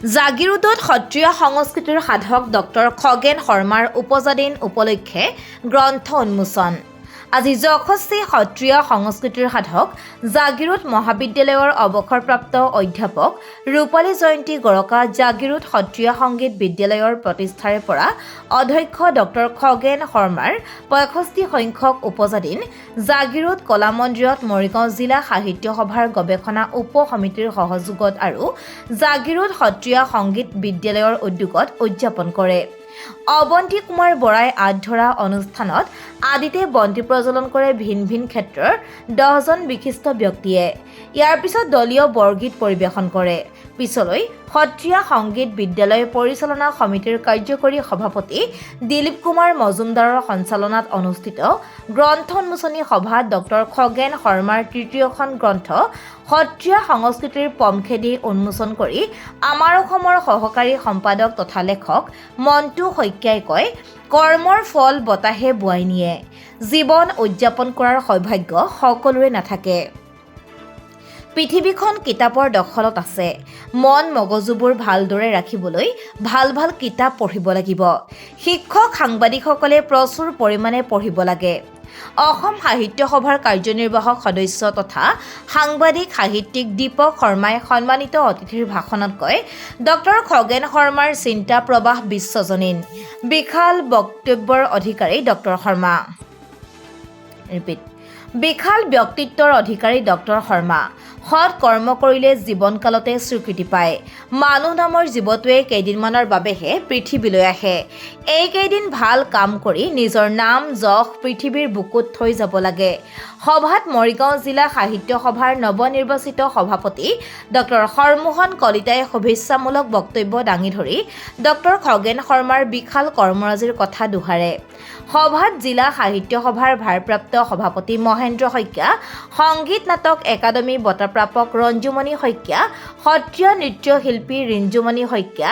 জাগিৰোডত সত্ৰীয়া সংস্কৃতিৰ সাধক ডক্টৰ খগেন শৰ্মাৰ উপজা দিন উপলক্ষে গ্ৰন্থ উন্মোচন। আজি ৬৪ সত্ৰীয়া সংস্কৃতিৰ সাধক জাগিৰোড মহাবিদ্যালয়ৰ অৱসৰপ্ৰাপ্ত অধ্যাপক ৰূপালী জয়ন্তী গৰকা জাগিৰোড সত্ৰীয়া সংগীত বিদ্যালয়ৰ প্ৰতিষ্ঠাৰে পৰা অধ্যক্ষ ডক্টৰ খগেন শৰ্মাৰ ৬৫ সংখ্যক উপজা দিন জাগিৰোড কলা মন্দিৰত মৰিগাঁও জিলা সাহিত্য সভাৰ গৱেষণা উপ সমিতিৰ সহযোগত আৰু জাগিৰোড সত্ৰীয়া সংগীত বিদ্যালয়ৰ উদ্যোগত উদযাপন কৰে। অৱন্তী কুমাৰ বৰাই আঁত ধৰা অনুষ্ঠানত আদিতে বন্তি প্ৰজ্বলন কৰে ভিন ভিন ক্ষেত্ৰৰ 10জন বিশিষ্ট ব্যক্তিয়ে। ইয়াৰ পিছত দলীয় বৰগীত পৰিৱেশন কৰে। পিছলৈ সত্ৰীয়া সংগীত বিদ্যালয় পৰিচালনা সমিতিৰ কাৰ্যকৰী সভাপতি দিলীপ কুমাৰ মজুমদাৰৰ সঞ্চালনাত অনুষ্ঠিত গ্ৰন্থ উন্মোচনী সভাত ডক্টৰ খগেন শৰ্মাৰ তৃতীয়খন গ্ৰন্থ সত্ৰীয়া সংস্কৃতিৰ পমখেদি উন্মোচন কৰি আমাৰ অসমৰ সহকাৰী সম্পাদক তথা লেখক মণ্টু শইকীয়াই কয়, কৰ্মৰ ফল বতাহে বোৱাই নিয়ে। জীৱন উদযাপন কৰাৰ সৌভাগ্য সকলোৰে নাথাকে। পৃথিৱীখন কিতাপৰ দখলত আছে। মন মগজুবোৰ ভালদৰে ৰাখিবলৈ ভাল ভাল কিতাপ পঢ়িব লাগিব। শিক্ষক সাংবাদিকসকলে প্ৰচুৰ পৰিমাণে পঢ়িব লাগে। অসম সাহিত্য সভাৰ কাৰ্যনিৰ্বাহক সদস্য তথা সাংবাদিক সাহিত্যিক দীপক শৰ্মাই সন্মানিত অতিথিৰ ভাষণত কয়, ডক্টৰ খগেন শৰ্মাৰ চিন্তা প্ৰবাহ বিশ্বজনীন। বিশাল বক্তব্যৰ অধিকাৰী ডক্টৰ শৰ্মা। বিশাল ব্যক্তিত্বৰ অধিকাৰী ডক্টৰ শৰ্মা। সৎ কৰ্ম কৰিলে জীৱনকালতে স্বীকৃতি পায়। মানুহ নামৰ জীৱটোৱে কেইদিনমানৰ বাবেহে পৃথিৱীলৈ আহে। এইকেইদিন ভাল কাম কৰি নিজৰ নাম যশ পৃথিৱীৰ বুকুত থৈ যাব লাগে। সভাত মৰিগাঁও জিলা সাহিত্য সভাৰ নৱনিৰ্বাচিত সভাপতি ডক্টৰ হৰমোহন কলিতাই শুভেচ্ছামূলক বক্তব্য দাঙি ধৰি ডক্টৰ খগেন শৰ্মাৰ বিশাল কৰ্মৰাজিৰ কথা দোহাৰে। সভাত জিলা সাহিত্য সভাৰ ভাৰপ্ৰাপ্ত সভাপতি মহেন্দ্ৰ শইকীয়া, সংগীত নাটক একাডেমী বঁটাপ্ৰাপক ৰঞ্জুমণি শইকীয়া, সত্ৰীয়া নৃত্যশিল্পী ৰিঞ্জুমণি শইকীয়া,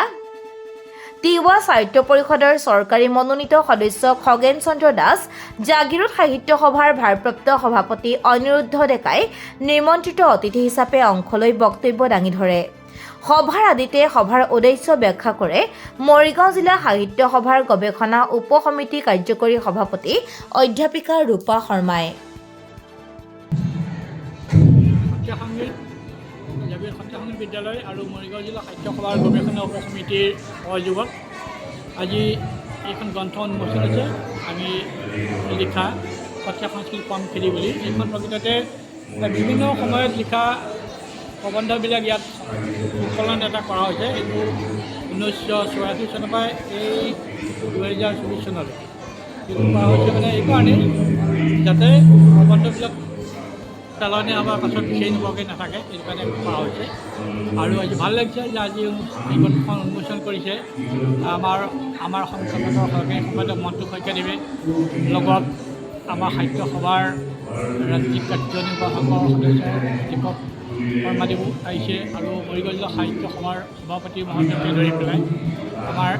তিৱা সাহিত্য পৰিষদৰ চৰকাৰী মনোনীত সদস্য খগেন চন্দ্ৰ দাস, জাগিৰোড সাহিত্য সভাৰ ভাৰপ্ৰাপ্ত সভাপতি অনিৰুদ্ধ ডেকাই নিমন্ত্ৰিত অতিথি হিচাপে অংশ লৈ বক্তব্য দাঙি ধৰে। সভাৰ আদিতে সভাৰ উদ্দেশ্য ব্যাখ্যা কৰে মৰিগাঁও জিলা সাহিত্য সভাৰ গৱেষণা উপ সমিতি কাৰ্যকৰী সভাপতি অধ্যাপিকা ৰূপা শৰ্মাই। সত্ৰীয়া সংগীত বিদ্যালয় আৰু মৰিগাঁও জিলা সাহিত্য সভাৰ গৱেষণা উপ সমিতিৰ সহযোগত আজি এইখন গ্ৰন্থ উন্মোচন হৈছে। আমি লিখা সত্ৰীয়া সংস্কৃতি পমখেদি বুলি এইখন প্ৰকৃততে বিভিন্ন সময়ত লিখা প্ৰবন্ধবিলাক ইয়াত সংকলন এটা কৰা হৈছে। এইটো 1984 চনৰ পৰা এই 2024 চনলৈ এইটো কৰা হৈছে। মানে এইকাৰণেই যাতে প্ৰবন্ধবিলাক পেলনি আমাৰ পাছত বিচাৰি নোপোৱাকৈ নাথাকে, এইটো কাৰণে কৰা হৈছে। আৰু আজি ভাল লাগিছে যে আজি এই গ্ৰন্থখন উন্মোচন কৰিছে আমাৰ সংসদৰ সহকাৰী সম্পাদক মণ্টু শইকীয়াদেৱে, লগত আমাৰ সাহিত্য সভাৰ ৰাজ্যিক কাৰ্যনিৰ্বাহকৰ সদস্য দীপক শৰ্মাদেৱো আহিছে আৰু মৰিগাঁও জিলা সাহিত্য সভাৰ সভাপতি মহোদয়কে ধৰি পেলাই আমাৰ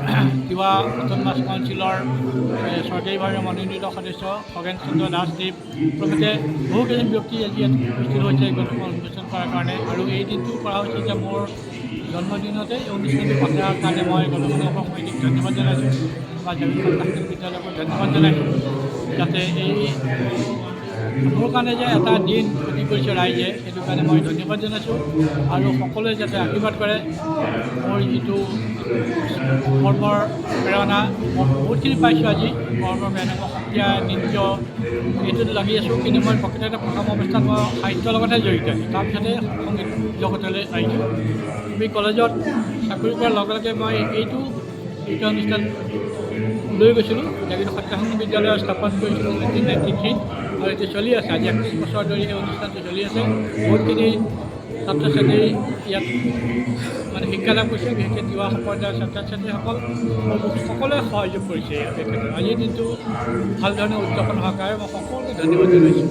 তিৱা অট'নমাছ কাউন্সিলৰ চৰকাৰীভাৱে মনোনীত সদস্য খগেন চন্দ্ৰ দাসদেৱ প্ৰমুখে বহুকেইজন ব্যক্তি আজি ইয়াত উপস্থিত হৈছে গ্ৰন্থখন উন্মোচন কৰাৰ কাৰণে। আৰু এই দিনটো কৰা হৈছে যে মোৰ জন্মদিনতে এই অনুষ্ঠানটো পতাৰ কাৰণে মই গৱেষণা উপ সমিতিক ধন্যবাদ জনাইছোঁ বা জাগিৰোড সাহিত্য বিদ্যালয়ক ধন্যবাদ জনাইছোঁ, যাতে এই মোৰ কাৰণে যে এটা দিন ক্ষতি কৰিছে ৰাইজে, সেইটো কাৰণে মই ধন্যবাদ জনাইছোঁ। আৰু সকলোৱে যাতে আশীৰ্বাদ কৰে। মোৰ যিটো কৰ্মৰ প্ৰেৰণা মই বহুতখিনি পাইছোঁ আজি। কৰ্মৰ প্ৰেৰণা মই সত্ৰীয়া নৃত্য এইটোত লাগি আছোঁ, কিন্তু মই প্ৰকৃততে প্ৰথম অৱস্থাত মই সাহিত্যৰ লগতহে জড়িত। তাৰপিছতে সংগীত জগতলৈ আহিছোঁ। আমি কলেজত চাকৰি কৰাৰ লগে লগে মই এইটো অনুষ্ঠান লৈ গৈছিলোঁ। জাগিৰোড সত্ৰীয়া সংগীত বিদ্যালয় স্থাপন কৰিছিলোঁ 1993 আৰু এইটো চলি আছে। আজি 31 বছৰ ধৰি এই অনুষ্ঠানটো চলি আছে। বহুতখিনি ছাত্ৰ ছাত্ৰী ইয়াত মানে শিক্ষা লাভ কৰিছে, বিশেষকৈ তিৱা সম্প্ৰদায়ৰ ছাত্ৰ ছাত্ৰীসকল সকলোৱে সহযোগ কৰিছে। আজিৰ দিনটো ভাল ধৰণে উদযাপন হোৱাৰ কাৰণে মই সকলোকে ধন্যবাদ জনাইছোঁ।